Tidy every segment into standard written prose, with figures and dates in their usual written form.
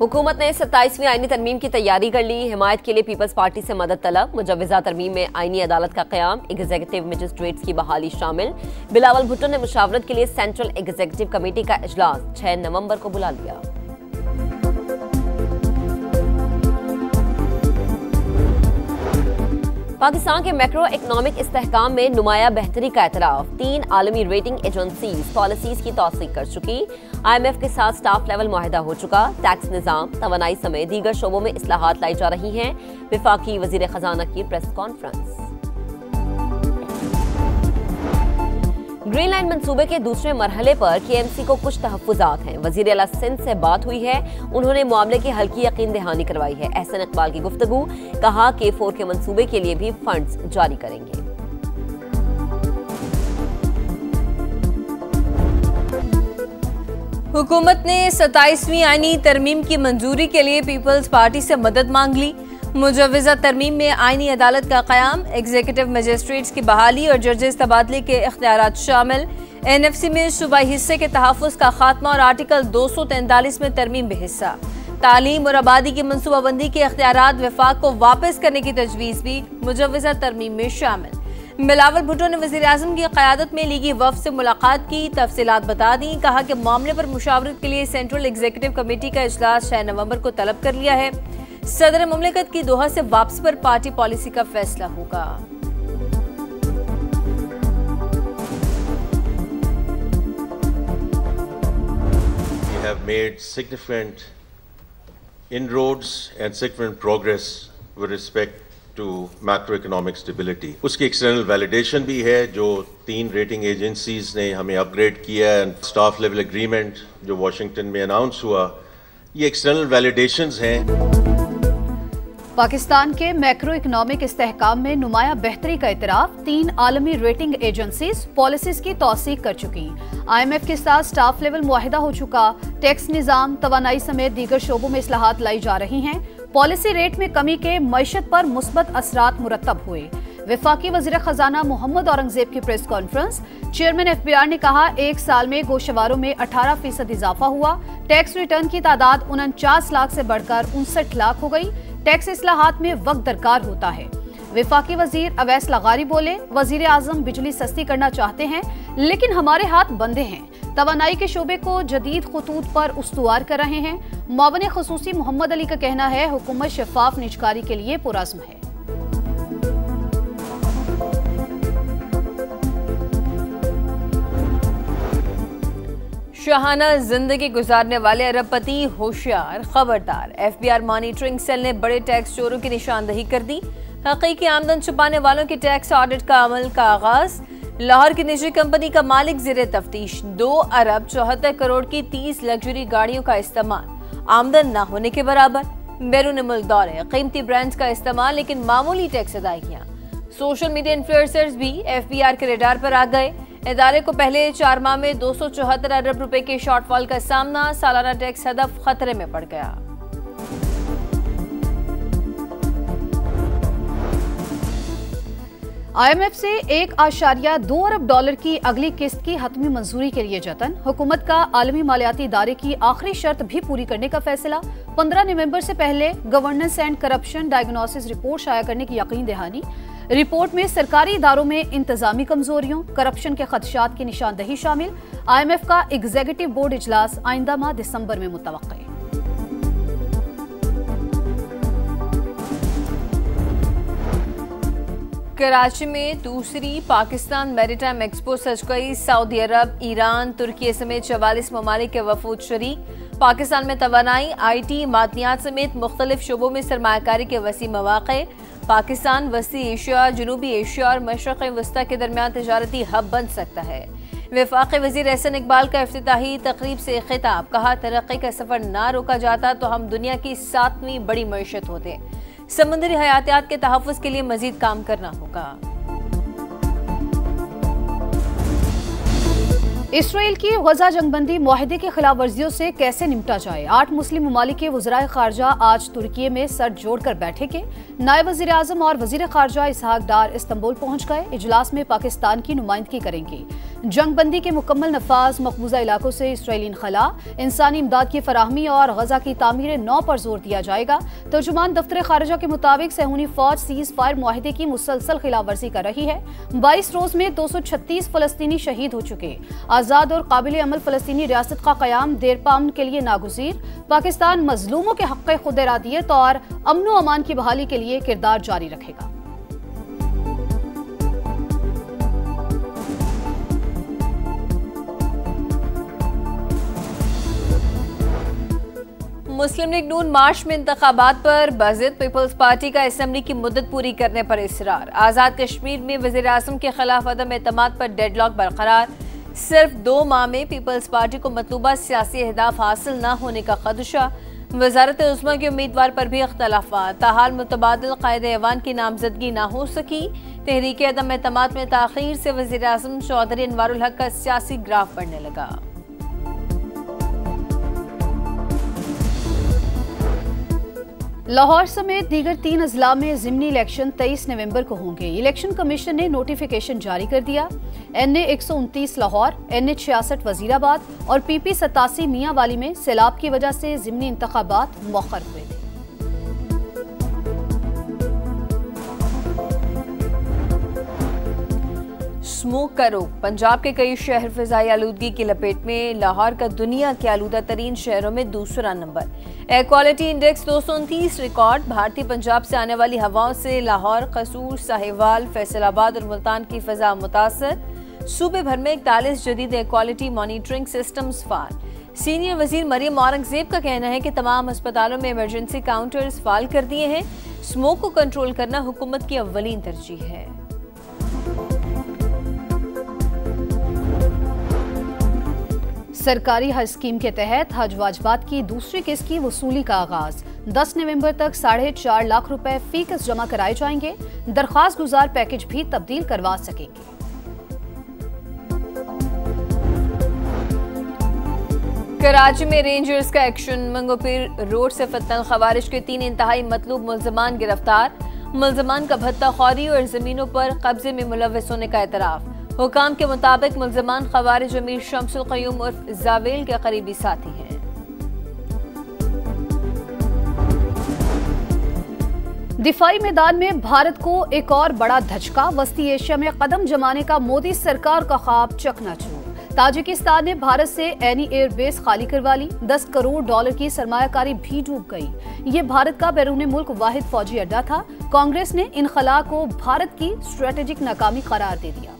हुकूमत ने 27वीं आईनी तरमीम की तैयारी कर ली। हिमायत के लिए पीपल्स पार्टी से मदद तलब। मुजव्वजा तरमीम में आईनी अदालत का क़याम, एग्जीक्यूटिव मजिस्ट्रेट्स की बहाली शामिल। बिलावल भुट्टो ने मुशावरत के लिए सेंट्रल एग्जीक्यूटिव कमेटी का इजलास 6 नवंबर को बुला लिया। पाकिस्तान के मैक्रो इकनॉमिक इस्तेहकाम में नुमाया बेहतरी का एतराफ। 3 आलमी रेटिंग एजेंसीज पॉलिसीज की तौसीक कर चुकी। IMF के साथ स्टाफ लेवल मुआहदा हो चुका। टैक्स निज़ाम, तवानाई समेत दीगर शोबों में इस्लाहात लाई जा रही हैं। वफाकी वजीर खजाना की प्रेस कॉन्फ्रेंस। ग्रीन लाइन मंसूबे के दूसरे मरहले पर KMC को कुछ तहफ्फुज़ात हैं। वज़ीर आला सिंध से बात हुई है, उन्होंने मामले की हल्की यकीन दहानी करवाई है। एहसन इकबाल की गुफ्तगू, कहा K4 के मंसूबे के लिए भी फंड्स जारी करेंगे। हुकूमत ने 27वीं आईनी तरमीम की मंजूरी के लिए पीपल्स पार्टी से मदद मांग ली। मुजव्वजा तरमीम में आईनी अदालत का क़याम, एग्जीक्यूटिव मजिस्ट्रेट्स की बहाली और जजेस तबादले के इख्तियारात शामिल। NFC में सूबाई हिस्से के तहफ़्फ़ुज़ का खात्मा और आर्टिकल 243 में तरमीम भी हिस्सा। तालीम और आबादी की मनसूबाबंदी के इख्तियारात वफाक को वापस करने की तजवीज़ भी मुजव्वजा तरमीम में शामिल। बिलावल भुट्टो ने वज़ीर आज़म की क़यादत में लीगी वफ़द से मुलाकात की, तफसीलात बता दी। कहा कि मामले पर मुशावरत के लिए सेंट्रल एग्जीक्यूटिव कमेटी का इजलास 6 नवंबर को तलब कर लिया है। सदर मुमलिकत की दोहा से वापसी पर पार्टी पॉलिसी का फैसला होगा। We have made significant inroads and significant progress with respect to macroeconomic stability. उसकी एक्सटर्नल वैलिडेशन भी है, जो 3 रेटिंग एजेंसीज ने हमें अपग्रेड किया है। स्टाफ लेवल एग्रीमेंट जो वाशिंगटन में अनाउंस हुआ, ये एक्सटर्नल वैलिडेशंस हैं। पाकिस्तान के मैक्रो इकनॉमिक इस्तेहकाम में नुमाया बेहतरी का इतराफ। 3 आलमी रेटिंग एजेंसीज पॉलिसीज की तौसीक कर चुकी। IMF के साथ स्टाफ लेवल मुआहिदा हो चुका। टैक्स निज़ाम, तवानाई समेत दीगर शोबों में इस्लाहात लाई जा रही हैं। पॉलिसी रेट में कमी के मईशत पर मुस्बत असरात मुरतब हुए। वफाकी वज़ीर खजाना मोहम्मद औरंगजेब की प्रेस कॉन्फ्रेंस। चेयरमैन FBR ने कहा, 1 साल में गोशवारों में 18% इजाफा हुआ। टैक्स रिटर्न की तादाद 49 लाख से बढ़कर 59 लाख हो गई। टैक्स इस्लाहात में वक्त दरकार होता है। वफाकी वजीर अवैस लगारी बोले, वजीर आजम बिजली सस्ती करना चाहते हैं, लेकिन हमारे हाथ बंधे हैं। तवानाई के शोबे को जदीद खतूत पर उस्तुवार कर रहे हैं। मुआविन खुसूसी मोहम्मद अली का कहना है, हुकूमत शफाफ निजकारी के लिए पुरअज़्म है। शाहाना जिंदगी गुजारने वाले अरबपति होशियार, खबरदार। FBR मॉनिटरिंग सेल ने बड़े टैक्स चोरों की निशानदही कर दी। हकीकी आमदन छुपाने वालों के टैक्स ऑडिट का अमल का आगाज। लाहौर की निजी कंपनी का मालिक ज़ेरे तफ्तीश। 2 अरब 74 करोड़ की 30 लग्जरी गाड़ियों का इस्तेमाल, आमदन न होने के बराबर। बैरून मुल्क दौरे, कीमती ब्रांड्स का इस्तेमाल, लेकिन मामूली टैक्स अदायगियां। सोशल मीडिया इन्फ्लुएंसर्स भी FBR के रेडार पर आ गए। इदारे को पहले 4 माह में 274 अरब रुपए के शॉर्टफॉल का सामना। सालाना टैक्स हदफ खतरे में पड़ गया। IMF से $1.2 अरब की अगली किस्त की हतमी मंजूरी के लिए जतन। हुकूमत का आलमी मालियाती इदारे की आखिरी शर्त भी पूरी करने का फैसला। 15 नवंबर से पहले governance and corruption diagnosis report शाया करने की यकीन दहानी। रिपोर्ट में सरकारी इदारों में इंतजामी कमजोरियों, करप्शन के खदशात की निशानदही शामिल। IMF का एग्जीक्यूटिव बोर्ड इजलास आइंदा माह दिसंबर में मुतवक्किल। कराची में दूसरी पाकिस्तान मैरीटाइम एक्सपो सज गई। सऊदी अरब, ईरान, तुर्की समेत 44 ममालिक के वफूद शरीक। पाकिस्तान में तवानाई, IT, मादनियात समेत मुख्तलिफ शोबों में सरमायाकारी के वसी मौक़े। पाकिस्तान वसी एशिया, जनूबी एशिया और मशरक़ वस्ता के दरमियान तजारती हब बन सकता है। वफाकी वज़ीर एहसन इकबाल का इफ्तिताही तकरीब से खिताब। कहा, तरक्की का सफ़र ना रोका जाता तो हम दुनिया की 7वीं बड़ी मईशत होते। समुद्री हयातियात के तहफ़्फ़ुज़ के लिए मज़ीद काम करना होगा। इसराइल की गजा जंगबंदी मुआहदे की खिलाफ वर्जियों से कैसे निपटा जाए। 8 मुस्लिम ममालिक के वज़राए ख़ारजा आज तुर्की में सर जोड़कर बैठेंगे। नायब वज़ीर आज़म और वज़ीर ख़ारजा इसहाक डार इस्तांबुल पहुंच गए। इजलास में पाकिस्तान की नुमाइंदगी करेंगे। जंगबंदी के मुकम्मल नफाज, मकबूजा इलाकों से इसराइली इनखला, इंसानी इमदाद की फराहमी और गजा की तामीर 9 पर जोर दिया जाएगा। तर्जुमान दफ्तर खारिजा के मुताबिक सहूनी फौज सीज फायर मुआहिदे की मुसलसल खिलाफ वर्जी कर रही है। 22 रोज में 236 फलस्तीनी शहीद हो चुके। आजाद और काबिल अमल फलस्तीनी रियासत का कयाम देरपा अमन के लिए नागुज़ीर। पाकिस्तान मजलूमों के हक़ खुद इरादियत और अमन व अमान की बहाली के लिए किरदार जारी रखेगा। मुस्लिम लीग नून मार्च में इंतखाबात पर बाज़िद, पीपल्स पार्टी का असेंबली की मुद्दत पूरी करने पर इसरार। आज़ाद कश्मीर में वज़ीर आज़म के खिलाफ अदम एतमाद पर डेडलॉक बरकरार। सिर्फ 2 माह में पीपल्स पार्टी को मतलूबा सियासी अहदाफ हासिल न होने का खदशा। वज़ारत उज़्मा के उम्मीदवार पर भी इख्तलाफात। ताहाल मुतबादिल क़ायदे ऐवान की नामजदगी न हो सकी। तहरीक अदम एतमाद में ताख़ीर से वज़ीर आज़म चौधरी अनवारुल हक का सियासी ग्राफ बढ़ने लगा। लाहौर समेत दीगर 3 अजला में ज़िमनी इलेक्शन 23 नवंबर को होंगे। इलेक्शन कमीशन ने नोटिफिकेशन जारी कर दिया। NA 129 लाहौर, NA 66 वजीराबाद और PP 87 मियांवाली में सैलाब की वजह से ज़िमनी इंतखाबात मौखर हुए थे। स्मोक का रोक। पंजाब के कई शहर फिजाई आलूदगी की लपेट में। लाहौर का दुनिया के आलूदा तरीन शहरों में दूसरा number. Air quality index 229 record. भारतीय पंजाब से आने वाली हवाओं से लाहौर, कसूर, साहिवाल, फैसलाबाद और मुल्तान की फिजा मुतासर। सूबे भर में 41 जदीद एयर क्वालिटी मॉनिटरिंग सिस्टम्स फाल। सीनियर वजीर मरियम औरंगजेब का कहना है कि तमाम अस्पतालों में इमरजेंसी काउंटर्स फाल कर दिए हैं। स्मोक को कंट्रोल करना हुकूमत की अव्वलीन तरजीह है। सरकारी हज स्कीम के तहत हज वाजबात की दूसरी किस्त की वसूली का आगाज। 10 नवंबर तक 4.5 लाख रुपए फी किस्त जमा कराए जाएंगे। दरख्वास्त गुजार पैकेज भी तब्दील करवा सकेंगे। कराची में रेंजर्स का एक्शन। मंगोपीर रोड से फतनल खवारिज के 3 इंतहाई मतलूब मुल्जमान गिरफ्तार। मुल्जमान का भत्ताखोरी और जमीनों पर कब्जे में मुलव्वस होने का एतराफ। हुकाम के मुताबिक मुल्जमान खवारिज अमीर शम्सुल क़य्यूम उर्फ जावेल के करीबी साथी हैं। दिफाई मैदान में भारत को एक और बड़ा धचका। वस्ती एशिया में कदम जमाने का मोदी सरकार का ख्वाब चकनाचूर। ताजिकिस्तान ने भारत से एनी एयरबेस खाली करवा ली। $10 करोड़ की सरमायाकारी भी डूब गई। ये भारत का बैरून मुल्क वाहिद फौजी अड्डा था। कांग्रेस ने इनखला को भारत की स्ट्रेटेजिक नाकामी करार दे दिया।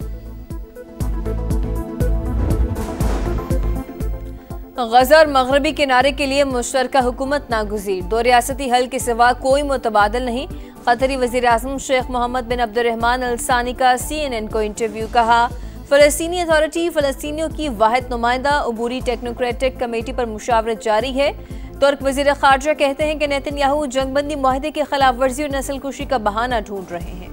गजा और मगरबी किनारे के लिए मुश्तरका हुकूमत नागुज़ीर। 2 रियासती हल के सिवा कोई मुतबादल नहीं। कतरी वज़ीर आज़म शेख मोहम्मद बिन अब्दुर्रहमान अल सानी का CNN को इंटरव्यू। कहा, फ़लस्तीनी अथॉरिटी फ़लस्तीनियों की वाहिद नुमाइंदा अबूरी टेक्नोक्रेटिक कमेटी पर मुशावरत जारी है। तुर्क वज़ीर ख़ारजा कहते हैं कि नेतन्याहू जंगबंदी मुआहिदे के खिलाफ वर्जी और नस्लकुशी का बहाना ढूंढ रहे हैं।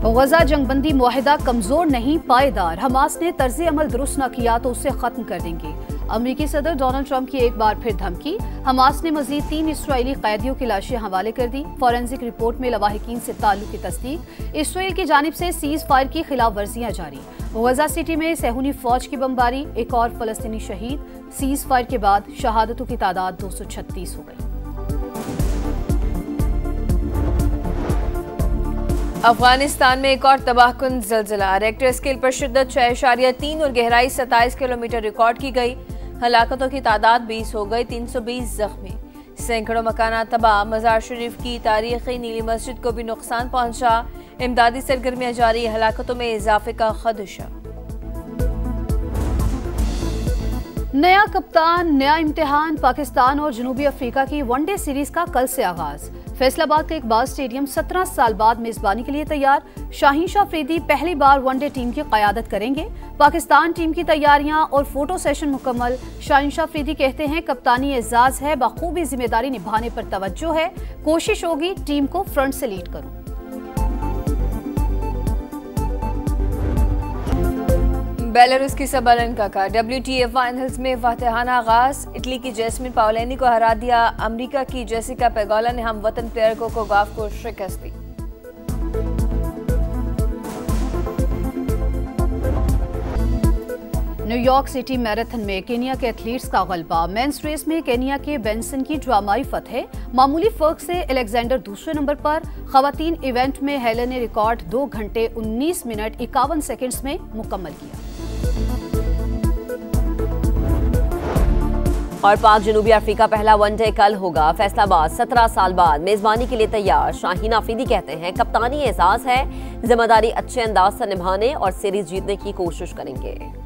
गजा जंगबंदी मुआहिदा कमजोर नहीं, पायदार। हमास ने तर्ज अमल दुरुस्त न किया तो उसे खत्म कर देंगे। अमेरिकी सदर डोनाल्ड ट्रंप की एक बार फिर धमकी। हमास ने मजीद 3 इसराइली कैदियों की लाशें हवाले कर दी। फॉरेंसिक रिपोर्ट में लवाहिकीन से ताल्लुक की तस्दीक। इसराइल की जानिब से सीज फायर की खिलाफ वर्जियां जारी। गजा सिटी में सहूनी फौज की बमबारी, एक और फलस्तीनी शहीद। सीज फायर के बाद शहादतों की तादाद 236 हो गई। अफगानिस्तान में एक और तबाहकुन ज़लज़ला। रेक्टर स्केल पर शिद्दत 6.3 और गहराई 27 किलोमीटर रिकॉर्ड की गई। हलाकतों की तादाद 20 हो गई, 320 जख्मी। सैकड़ों मकाना तबाह। मज़ार शरीफ की तारीखी नीली मस्जिद को भी नुकसान पहुंचा। इमदादी सरगर्मियां जारी। हलाकतों में इजाफे का खदशा। नया कप्तान, नया इम्तिहान। पाकिस्तान और जनूबी अफ्रीका की वनडे सीरीज का कल से आगाज। फैसलाबाद के इकबाल स्टेडियम 17 साल बाद मेजबानी के लिए तैयार। शाहीन शाह अफरीदी पहली बार वनडे टीम की क़यादत करेंगे। पाकिस्तान टीम की तैयारियां और फोटो सेशन मुकम्मल। शाहीन शाह अफरीदी कहते हैं, कप्तानी एजाज है, बखूबी जिम्मेदारी निभाने पर तवज्जो है। कोशिश होगी टीम को फ्रंट से लीड करूं। बेलारूस की सबलेंका का WTA फाइनल्स में फातिहाना आगाज। इटली की जैस्मिन पाओलेनी को हरा दिया। अमेरिका की जेसिका पेगोला ने हम वतन प्लेयर को गोगाफ को शिकस्त दी। न्यूयॉर्क सिटी मैराथन में केनिया के एथलीट्स का गलबा। मेंस रेस में केनिया के बेंसन की ड्रामाई फतह। मामूली फर्क से अलेक्जेंडर दूसरे नंबर पर। खवातीन इवेंट में हेलन ने रिकॉर्ड 2 घंटे 19 मिनट 51 सेकंड्स में मुकम्मल किया। और पाक जनूबी अफ्रीका पहला वनडे कल होगा। फैसलाबाद 17 साल बाद मेजबानी के लिए तैयार। शाहीन आफरीदी कहते हैं कप्तानी एहसास है, जिम्मेदारी अच्छे अंदाज से निभाने और सीरीज जीतने की कोशिश करेंगे।